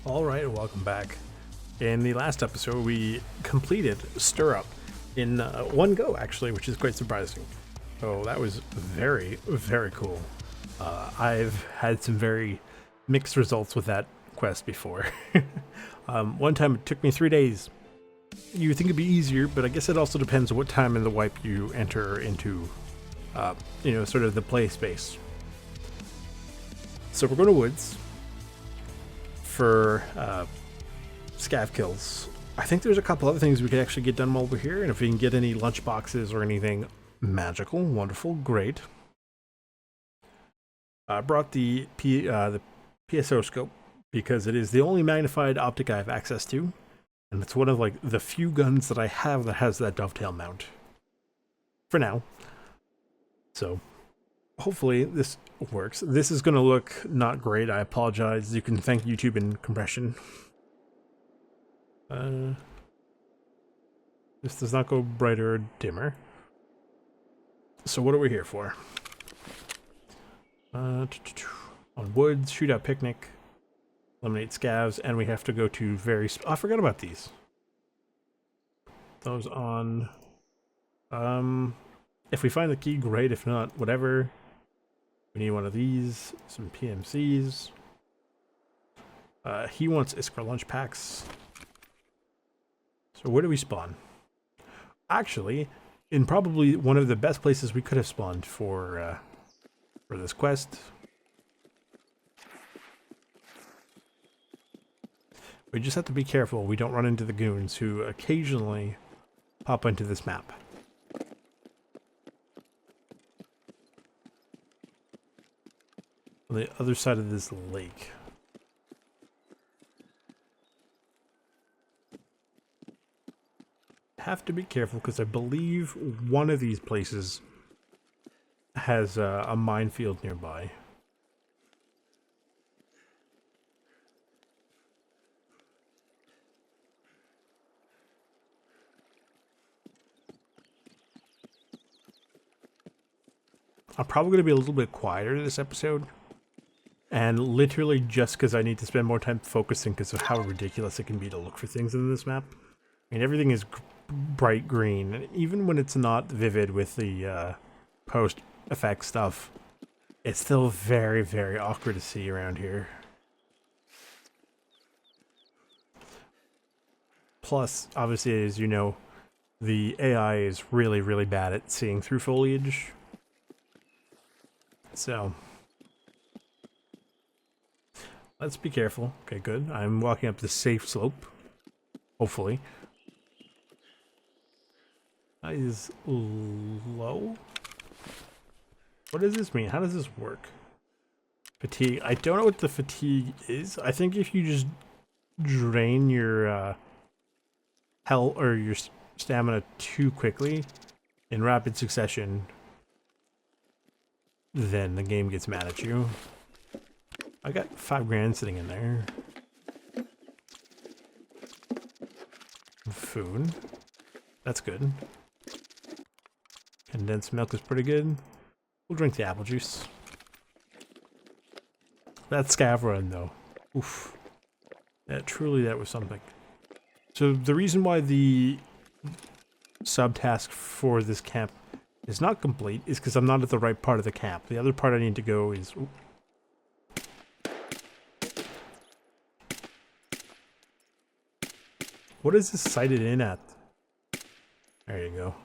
Alright, welcome back. In the last episode, we completed Stir Up in one go, actually, which is quite surprising. So that was very, very cool. I've had some very mixed results with that quest before. One time it took me 3 days. You would think it'd be easier, but I guess it also depends on what time in the wipe you enter into, sort of the play space. So we're going to woods for scav kills. I think there's a couple other things we could actually get done while we're here, and if we can get any lunch boxes or anything magical, wonderful, great. I brought the PSO scope because it is the only magnified optic I have access to, and it's one of like the few guns that I have that has that dovetail mount. For now. So hopefully this works. This is going to look not great. I apologize. You can thank YouTube in compression. This does not go brighter or dimmer. So what are we here for? On woods, shootout picnic, eliminate scavs, and we have to go to very... Oh, I forgot about these. Those on... if we find the key, great. If not, whatever. We need one of these, some PMCs. He wants Iskra lunch packs. So where do we spawn? Actually, in probably one of the best places we could have spawned for this quest. We just have to be careful we don't run into the goons who occasionally pop into this map. On the other side of this lake. Have to be careful because I believe one of these places has a minefield nearby. I'm probably going to be a little bit quieter this episode. And literally just because I need to spend more time focusing because of how ridiculous it can be to look for things in this map. I mean, everything is bright green. And even when it's not vivid with the post-effect stuff, it's still very, very awkward to see around here. Plus, obviously, as you know, the AI is really, really bad at seeing through foliage. So... let's be careful. Okay, good. I'm walking up the safe slope. Hopefully. That is low. What does this mean? How does this work? Fatigue. I don't know what the fatigue is. I think if you just drain your health or your stamina too quickly in rapid succession, then the game gets mad at you. I got 5 grand sitting in there. Food. That's good. Condensed milk is pretty good. We'll drink the apple juice. That scav run, though. Oof. Yeah, truly that was something. So the reason why the subtask for this camp is not complete is because I'm not at the right part of the camp. The other part I need to go is... ooh. What is this sighted in at? There you go.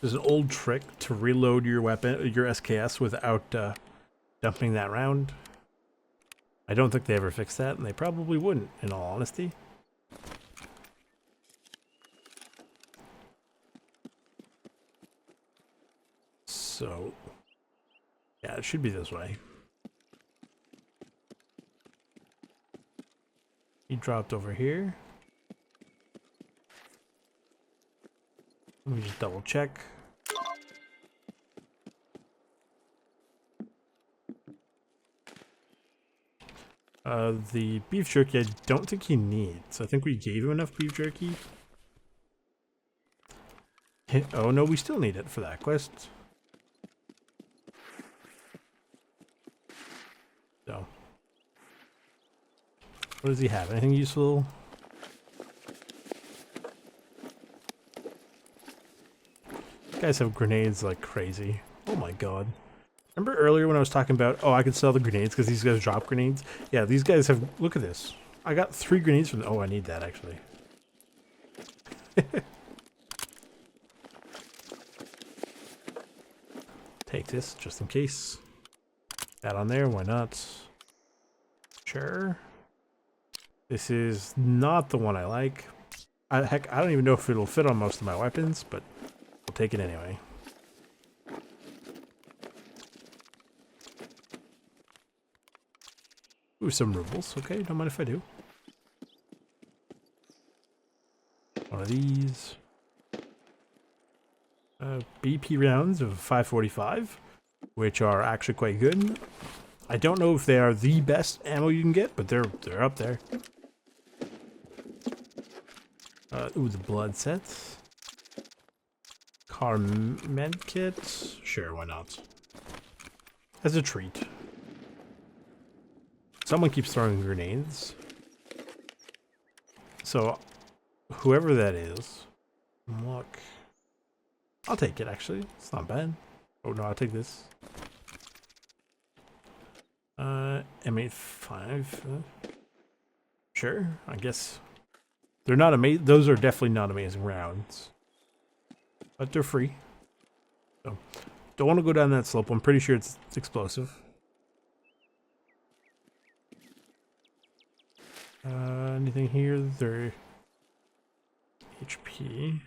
There's an old trick to reload your weapon, your SKS, without dumping that round. I don't think they ever fixed that, and they probably wouldn't, in all honesty. So, yeah, it should be this way. He dropped over here. Let me just double check. The beef jerky I don't think he needs. I think we gave him enough beef jerky. Oh no, we still need it for that quest. What does he have? Anything useful? You guys have grenades like crazy. Oh my god. Remember earlier when I was talking about, oh, I could sell the grenades because these guys drop grenades? Yeah, these guys have, look at this. I got 3 grenades from, oh, I need that actually. Take this just in case. That on there, why not? Sure. This is not the one I like. Heck, I don't even know if it'll fit on most of my weapons, but I'll take it anyway. Ooh, some rubles. Okay, don't mind if I do. One of these. BP rounds of 545, which are actually quite good. I don't know if they are the best ammo you can get, but they're up there. Ooh, the blood sets. Car med kit. Sure, why not? As a treat. Someone keeps throwing grenades. So, whoever that is, look. I'll take it, actually. It's not bad. Oh, no, I'll take this. M85. Sure, I guess. They're not amazing. Those are definitely not amazing rounds. But they're free. So, don't want to go down that slope. I'm pretty sure it's explosive. Anything here? They're HP.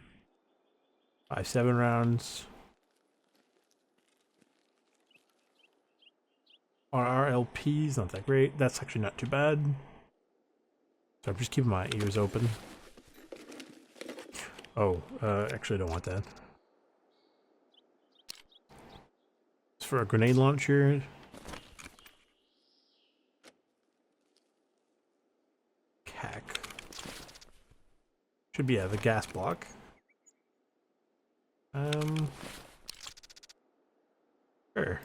5-7 rounds. RRLP's not that great. That's actually not too bad. So I'm just keeping my ears open. Oh, actually I don't want that. It's for a grenade launcher. CAC. Should be the gas block. Sure.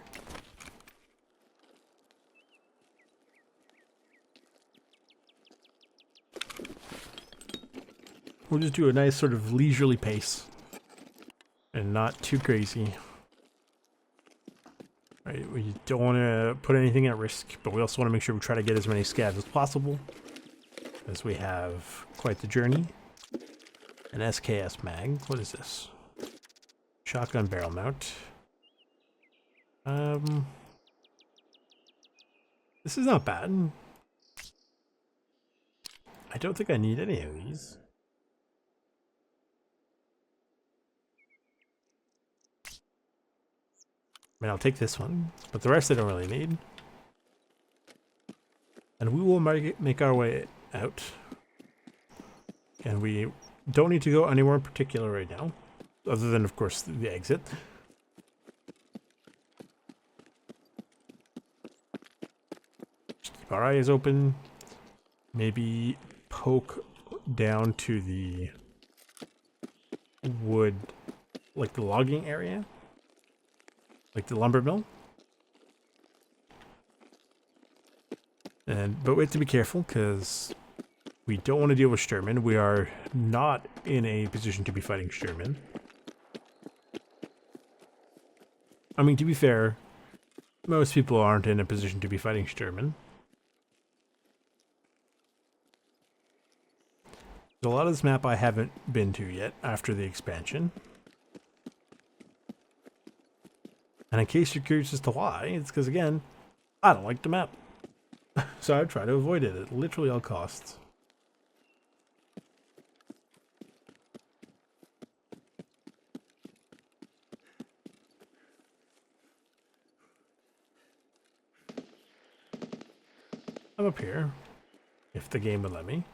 We'll just do a nice sort of leisurely pace. And not too crazy. Right, we don't want to put anything at risk, but we also want to make sure we try to get as many scavs as possible. As we have quite the journey. An SKS mag. What is this? Shotgun barrel mount. This is not bad. I don't think I need any of these. I mean, I'll take this one, but the rest I don't really need. And we will make our way out. And we don't need to go anywhere in particular right now. Other than, of course, the exit. Just keep our eyes open. Maybe poke down to the wood, like the logging area. Like the lumber mill. But we have to be careful because we don't want to deal with Sturman. We are not in a position to be fighting Sturman. I mean, to be fair, most people aren't in a position to be fighting Sturman. There's a lot of this map I haven't been to yet after the expansion. And in case you're curious as to why, it's because, again, I don't like the map. So I try to avoid it at literally all costs. I'm up here, if the game would let me.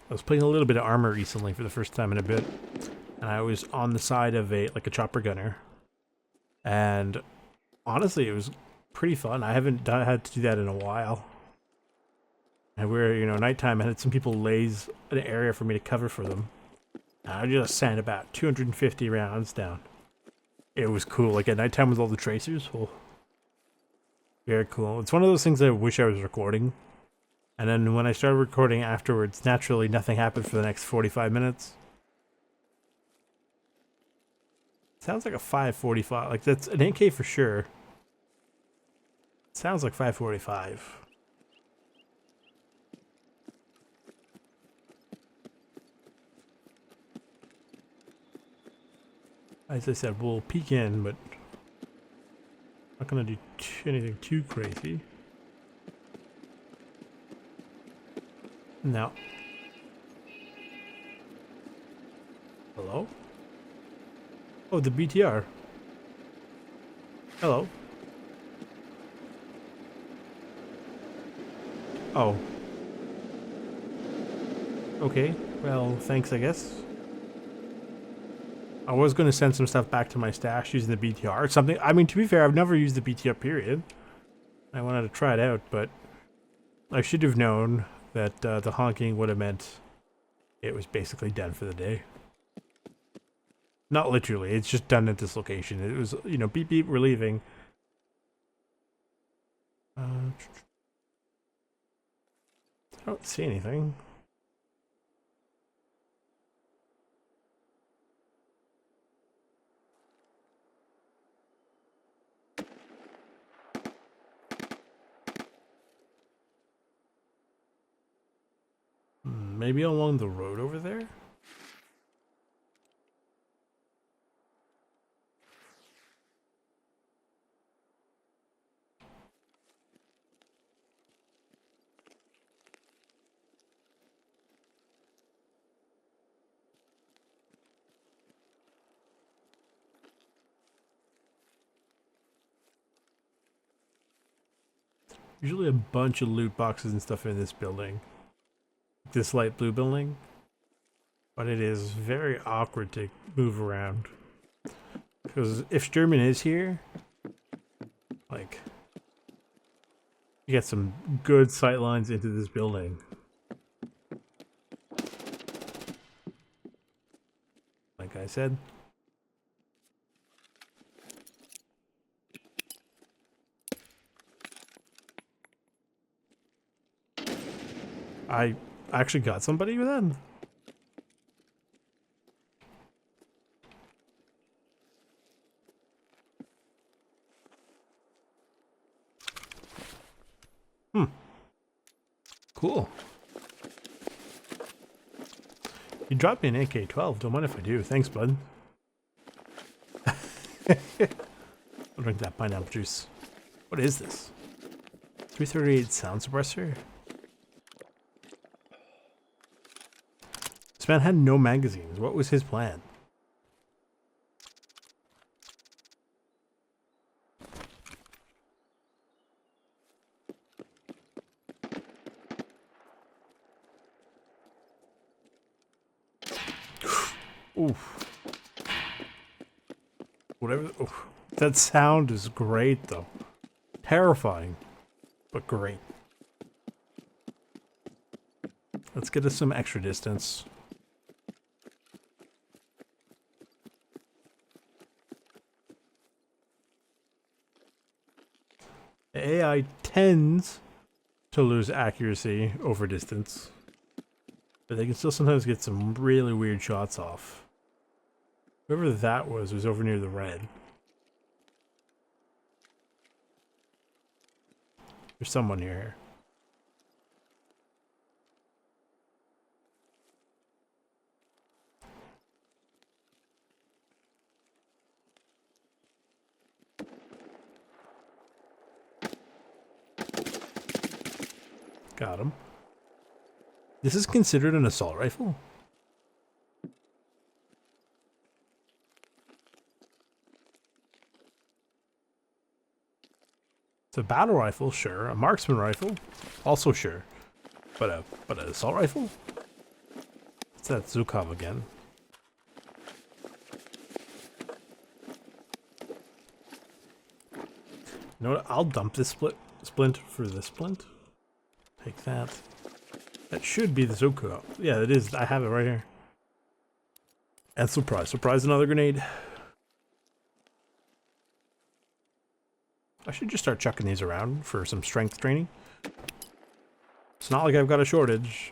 I was playing a little bit of armor recently for the first time in a bit, and I was on the side of a chopper gunner, and honestly, it was pretty fun. I haven't had to do that in a while. And we're, nighttime, I had some people laze an area for me to cover for them. I just sent about 250 rounds down. It was cool. Like at nighttime with all the tracers. Oh, very cool. It's one of those things I wish I was recording. And then when I started recording afterwards, naturally nothing happened for the next 45 minutes. Sounds like a 545. Like that's an AK for sure. Sounds like 545. As I said, we'll peek in, but not gonna do anything too crazy. No. Hello? Oh, the BTR. Hello. Oh. Okay. Well, thanks, I guess. I was going to send some stuff back to my stash using the BTR. Something. I mean, to be fair, I've never used the BTR, period. I wanted to try it out, but I should have known that the honking would have meant it was basically done for the day. Not literally, it's just done at this location. It was, you know, beep beep, we're leaving. I don't see anything. Maybe along the road over there? Usually a bunch of loot boxes and stuff in this building. This light blue building. But it is very awkward to move around. Because if Sturman is here, like, you get some good sight lines into this building. Like I said. I actually got somebody with that. Cool. You dropped me an AK-12. Don't mind if I do. Thanks, bud. I'll drink that pineapple juice. What is this? 338 sound suppressor? This man had no magazines. What was his plan? Oof. Whatever. Oof. That sound is great, though. Terrifying, but great. Let's get us some extra distance. The AI tends to lose accuracy over distance, but they can still sometimes get some really weird shots off. Whoever that was over near the red. There's someone here. Got him. This is considered an assault rifle? It's a battle rifle, sure. A marksman rifle, also sure. But an assault rifle? It's that Zukov again. You know what? I'll dump this splint for this splint. Take that. That should be the Zukov. Yeah, it is. I have it right here. And surprise, surprise, another grenade. I should just start chucking these around for some strength training. It's not like I've got a shortage.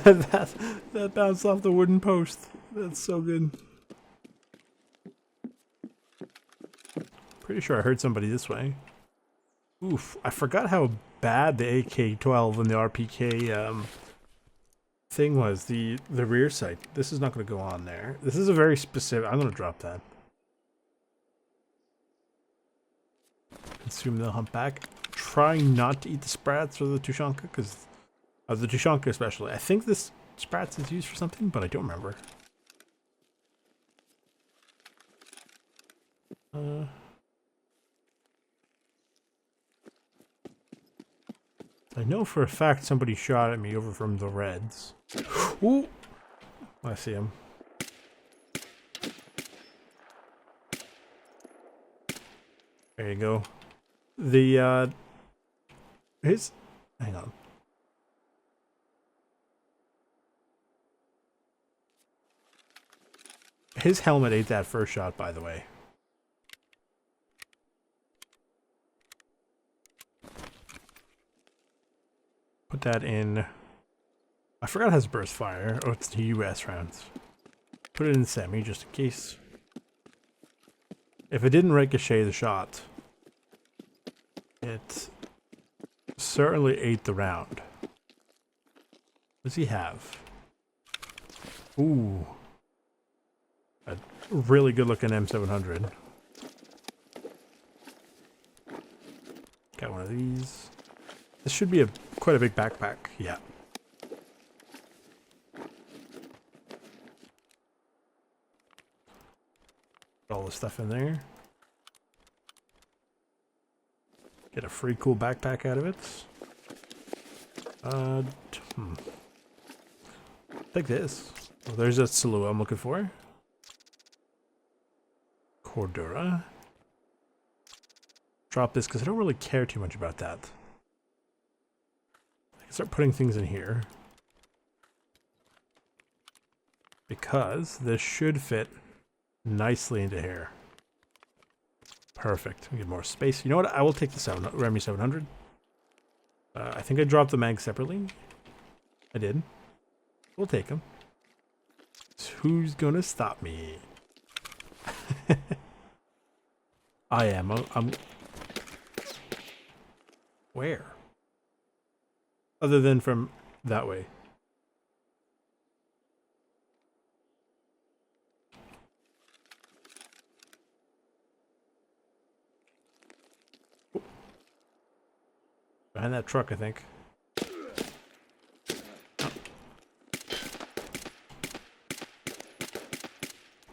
that bounced off the wooden post. That's so good. Pretty sure I heard somebody this way. Oof, I forgot how bad the AK-12 and the RPK thing was. The rear sight. This is not going to go on there. This is a very specific... I'm going to drop that. Consume the humpback. Trying not to eat the sprats or the Tushonka, because... the Tushonka especially. I think this sprats is used for something, but I don't remember. I know for a fact somebody shot at me over from the Reds. Ooh! I see him. There you go. The, hang on. His helmet ate that first shot, by the way. Put that in... I forgot it has burst fire. Oh, it's the US rounds. Put it in semi, just in case. If it didn't ricochet the shot, it certainly ate the round. What does he have? Ooh. A really good looking M700. Got one of these. This should be quite a big backpack. Yeah. Put all the stuff in there. Get a free cool backpack out of it. Take this. Oh, there's that soooo I'm looking for. Cordura. Drop this because I don't really care too much about that. I can start putting things in here. Because this should fit nicely into here. Perfect. We get more space. You know what? I will take the Remy 700. I think I dropped the mag separately. I did. We'll take them. So who's gonna stop me? I am. I'm. Where? Other than from that way. Behind that truck, I think. Oh.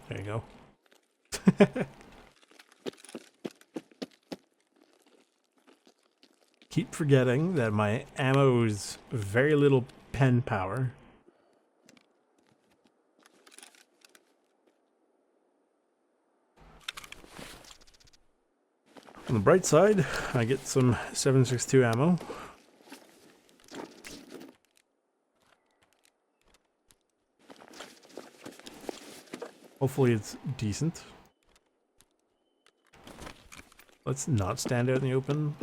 There you go. Keep forgetting that my ammo is very little pen power. On the bright side, I get some 7.62 ammo. Hopefully it's decent. Let's not stand out in the open.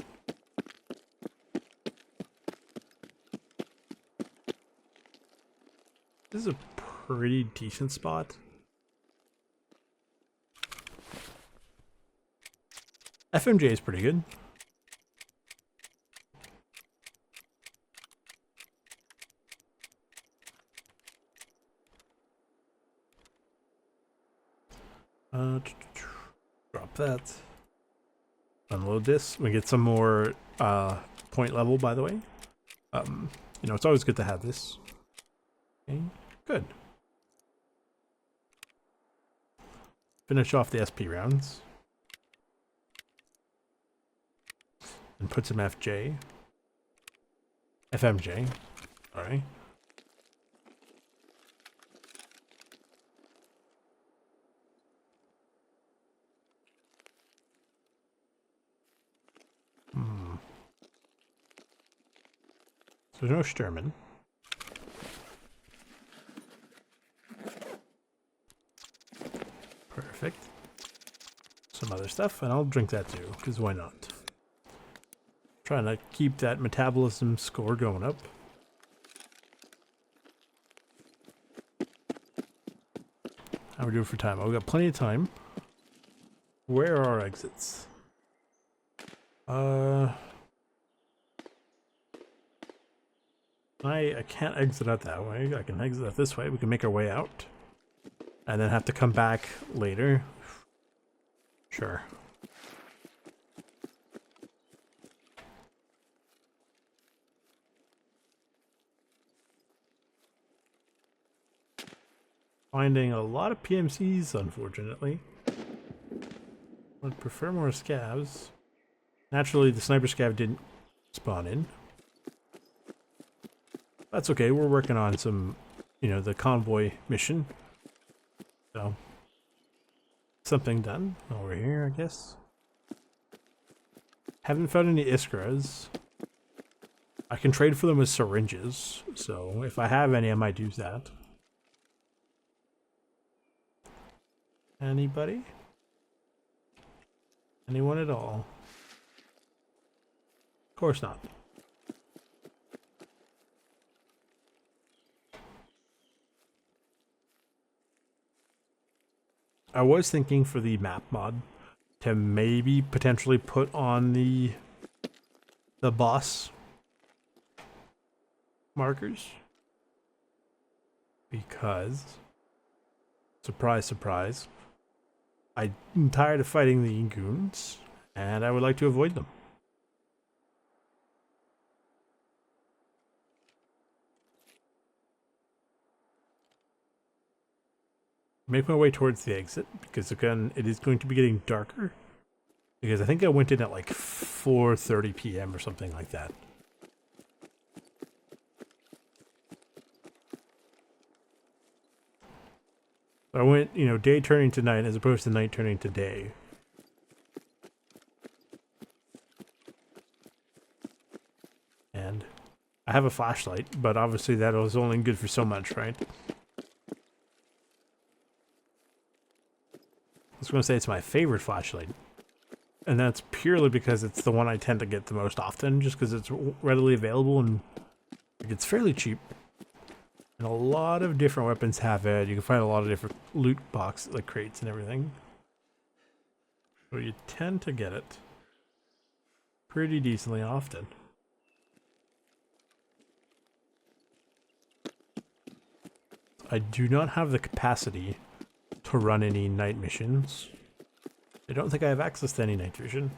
This is a pretty decent spot. FMJ is pretty good. Drop that. Unload this. We get some more point level, by the way. You know, it's always good to have this. Okay, good. Finish off the SP rounds. and put some FMJ. Sorry. So no Sturman. Perfect. Some other stuff, and I'll drink that too, because why not? Trying to keep that metabolism score going up. How we doing for time? Oh, we got plenty of time. Where are our exits? I can't exit out that way. I can exit out this way. We can make our way out. And then have to come back later. Sure. Finding a lot of PMCs, unfortunately. Would prefer more scavs. Naturally, the sniper scav didn't spawn in. That's okay, we're working on some, you know, the convoy mission. So, something done over here, I guess. Haven't found any Iskras. I can trade for them with syringes, so if I have any, I might use that. Anybody? Anyone at all? Of course not. I was thinking for the map mod to maybe potentially put on the boss markers, because surprise, surprise, I'm tired of fighting the goons and I would like to avoid them. Make my way towards the exit, because again, it is going to be getting darker. Because I think I went in at like 4:30 p.m. or something like that. I went, you know, day turning to night as opposed to night turning to day. And I have a flashlight, but obviously that was only good for so much, right? I was going to say it's my favorite flashlight. And that's purely because it's the one I tend to get the most often, just because it's readily available and it's fairly cheap. And a lot of different weapons have it. You can find a lot of different loot boxes, like crates and everything. So you tend to get it pretty decently often. I do not have the capacity to run any night missions. I don't think I have access to any night vision.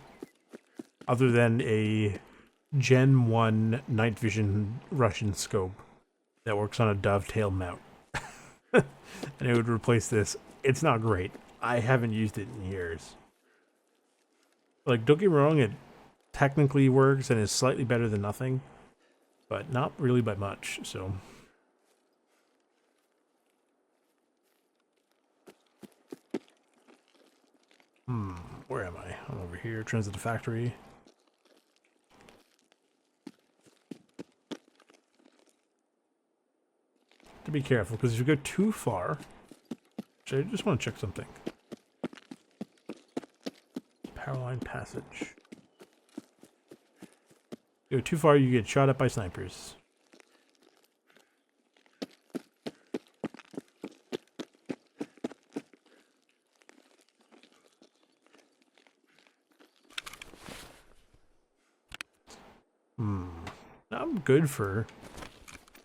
Other than a Gen 1 night vision Russian scope that works on a dovetail mount. And it would replace this. It's not great. I haven't used it in years. Like, don't get me wrong, it technically works and is slightly better than nothing, but not really by much, so... where am I? I'm over here, transit to factory. To be careful, because if you go too far, actually, I just want to check something. Power line passage. Go too far, you get shot at by snipers. I'm good for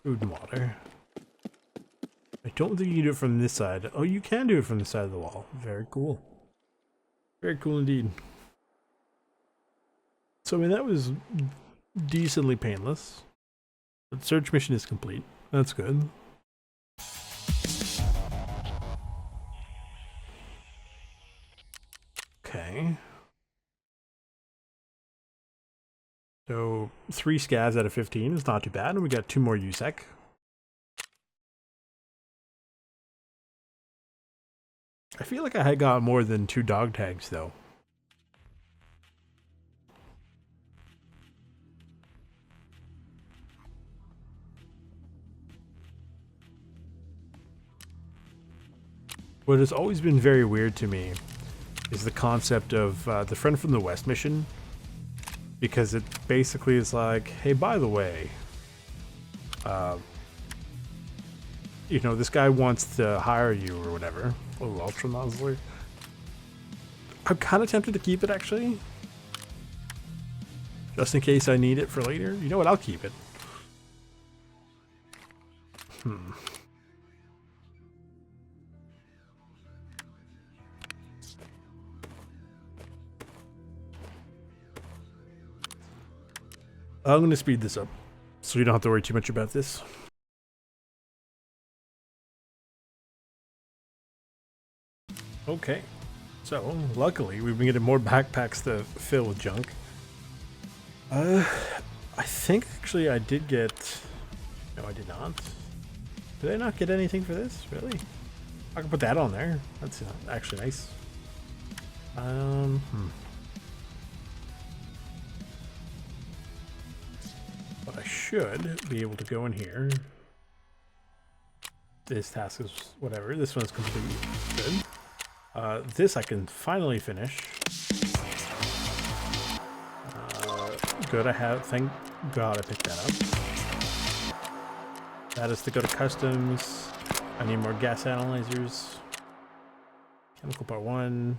food and water. I don't think you can do it from this side. Oh, you can do it from this side of the wall. Very cool. Very cool indeed. So, I mean, that was decently painless. The search mission is complete. That's good. Okay. So 3 scavs out of 15 is not too bad, and we got 2 more USEC. I feel like I had got more than 2 dog tags though. What has always been very weird to me is the concept of the Friend from the West mission, because it basically is like, hey, by the way, you know, this guy wants to hire you or whatever. A little ultra nozzler. I'm kind of tempted to keep it actually, just in case I need it for later. You know what? I'll keep it. I'm going to speed this up so you don't have to worry too much about this. Okay, so luckily we've been getting more backpacks to fill with junk. I think actually I did get... No, I did not. Did I not get anything for this? Really? I can put that on there. That's actually nice. But I should be able to go in here. This task is whatever. This one's completely good. This I can finally finish. Good, I have. Thank God I picked that up. That is to go to customs. I need more gas analyzers. Chemical part 1.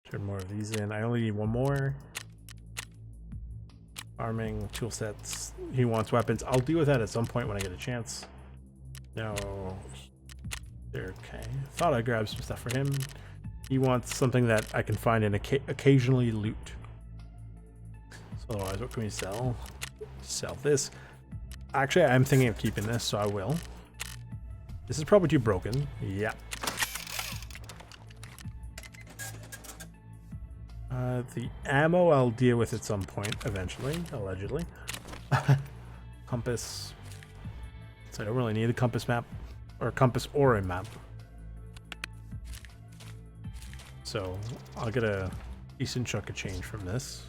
Turn more of these in. I only need 1 more. Arming, tool sets. He wants weapons. I'll deal with that at some point when I get a chance. No. They're okay. Thought I'd grab some stuff for him. He wants something that I can find and occasionally loot. So otherwise, what can we sell? Sell this. Actually, I'm thinking of keeping this, so I will. This is probably too broken. Yeah. The ammo I'll deal with at some point, eventually, allegedly. Compass. So I don't really need a compass map, or a compass or a map. So I'll get a decent chunk of change from this.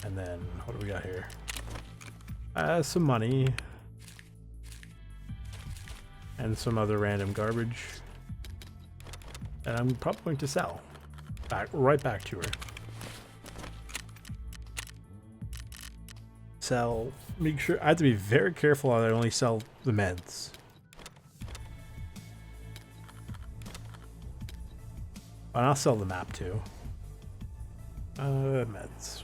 And then what do we got here? Some money. And some other random garbage. And I'm probably going to sell. Right back to her. Sell. Make sure. I have to be very careful that I only sell the meds. And I'll sell the map too. Meds.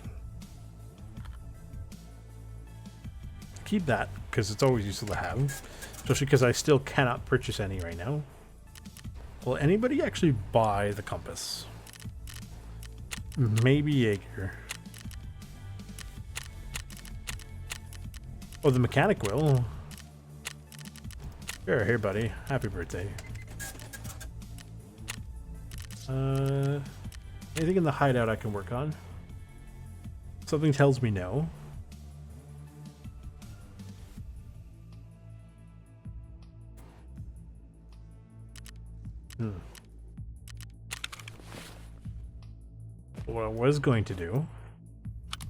Keep that because it's always useful to have. Especially because I still cannot purchase any right now. Will anybody actually buy the compass? Maybe Jaeger. Oh, the mechanic will. Sure, here, buddy. Happy birthday. Anything in the hideout I can work on? Something tells me no. What I was going to do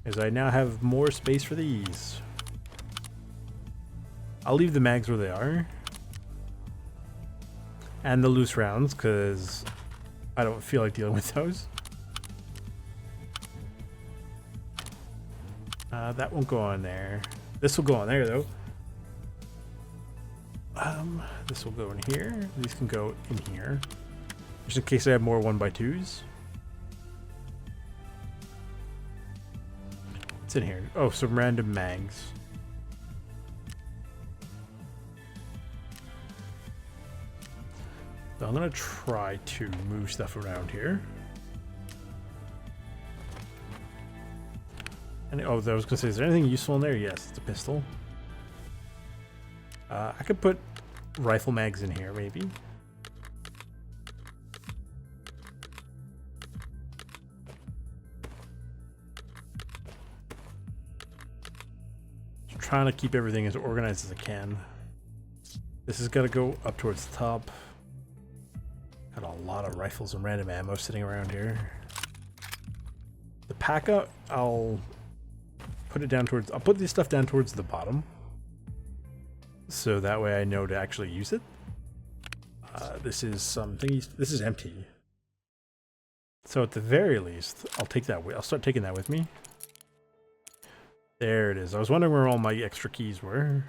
is I now have more space for these. I'll leave the mags where they are. And the loose rounds, because I don't feel like dealing with those. That won't go on there. This will go on there, though. This will go in here. These can go in here. Just in case I have more 1x2s. What's in here? Oh, some random mags. So I'm gonna try to move stuff around here. And oh, I was gonna say, is there anything useful in there? Yes, it's a pistol. I could put rifle mags in here, maybe. trying to keep everything as organized as I can. This has got to go up towards the top. Got a lot of rifles and random ammo sitting around here. The pack-up, I'll put it down towards... I'll put this stuff down towards the bottom. So that way I know to actually use it. This is something... This is empty. So at the very least, I'll take that. I'll start taking that with me. There it is. I was wondering where all my extra keys were.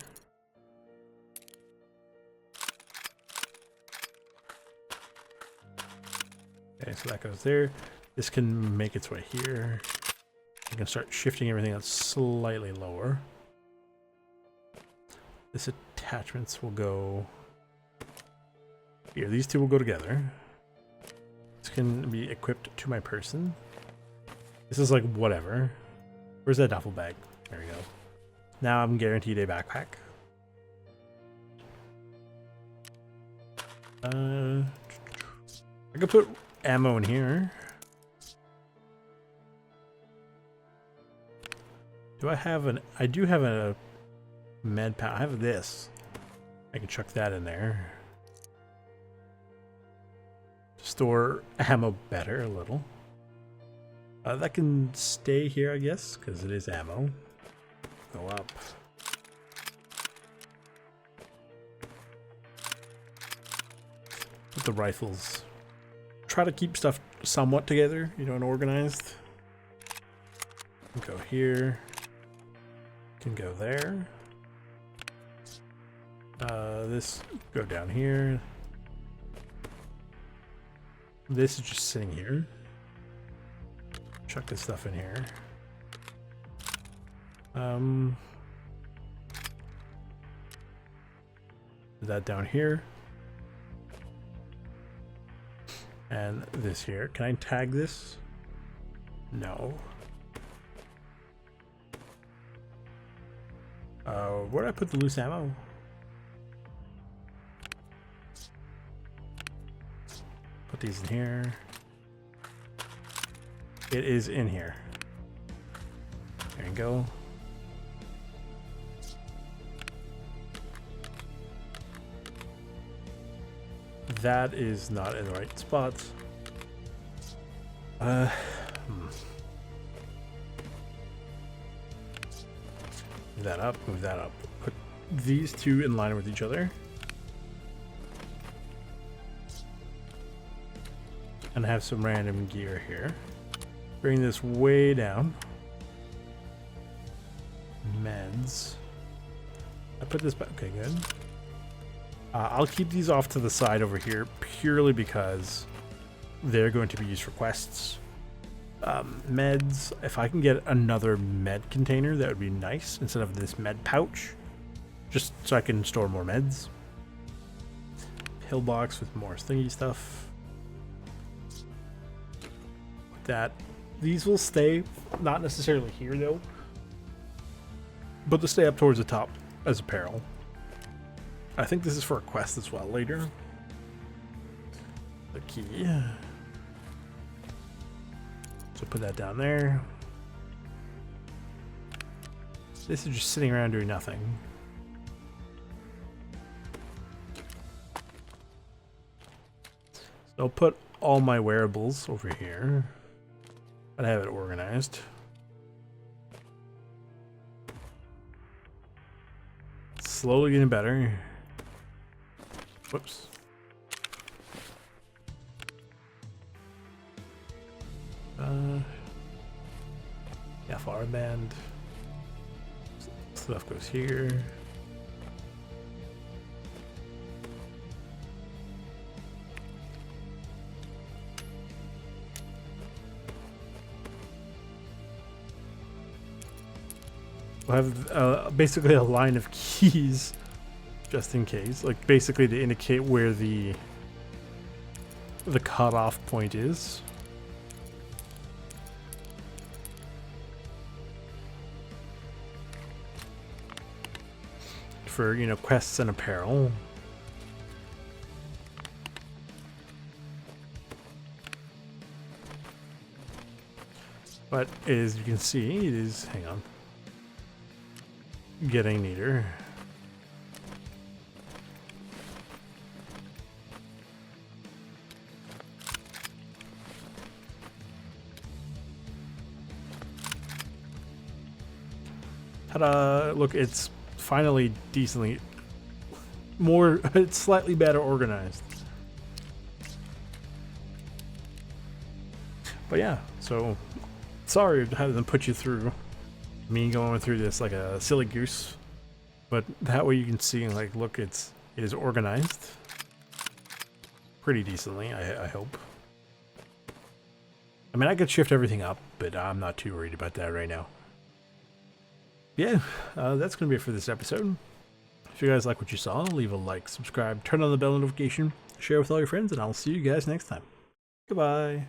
Okay, so that goes there. This can make its way here. I can start shifting everything that's slightly lower. This attachments will go here. These two will go together. This can be equipped to my person. This is like whatever. Where's that duffel bag? There we go. Now I'm guaranteed a backpack. I could put ammo in here. Do I have an... I do have a med pack. I have this. I can chuck that in there. Store ammo better a little. That can stay here, I guess, because it is ammo. Go up. Put the rifles. Try to keep stuff somewhat together, you know, and organized. Go here. Can go there. This go down here. This is just sitting here. Chuck this stuff in here. That down here. And this here. Can I tag this? No. Where did I put the loose ammo? Put these in here. It is in here. There you go. That is not in the right spot. Move that up, move that up. Put these two in line with each other. And have some random gear here. Bring this way down. Meds. I put this back. Okay, good. I'll keep these off to the side over here purely because they're going to be used for quests. Meds. If I can get another med container, that would be nice instead of this med pouch. Just so I can store more meds. Pillbox with more thingy stuff. That these will stay, not necessarily here though, but they'll stay up towards the top as apparel. I think this is for a quest as well later. The key. So put that down there. This is just sitting around doing nothing. So I'll put all my wearables over here. I have it organized. Slowly getting better. Whoops. Yeah, far band. Stuff goes here. We'll have basically a line of keys just in case, like basically to indicate where the cutoff point is. For, you know, quests and apparel. But as you can see, it is, hang on. getting neater. Ta-da! Look, it's finally decently more, it's slightly better organized. But yeah, so sorry to have them put you through me going through this like a silly goose, but that way you can see, like, look, it is organized pretty decently. I hope. I mean, I could shift everything up, but I'm not too worried about that right now. Yeah, that's gonna be it for this episode. If you guys like what you saw, leave a like, subscribe, turn on the bell notification, share with all your friends, and I'll see you guys next time. Goodbye.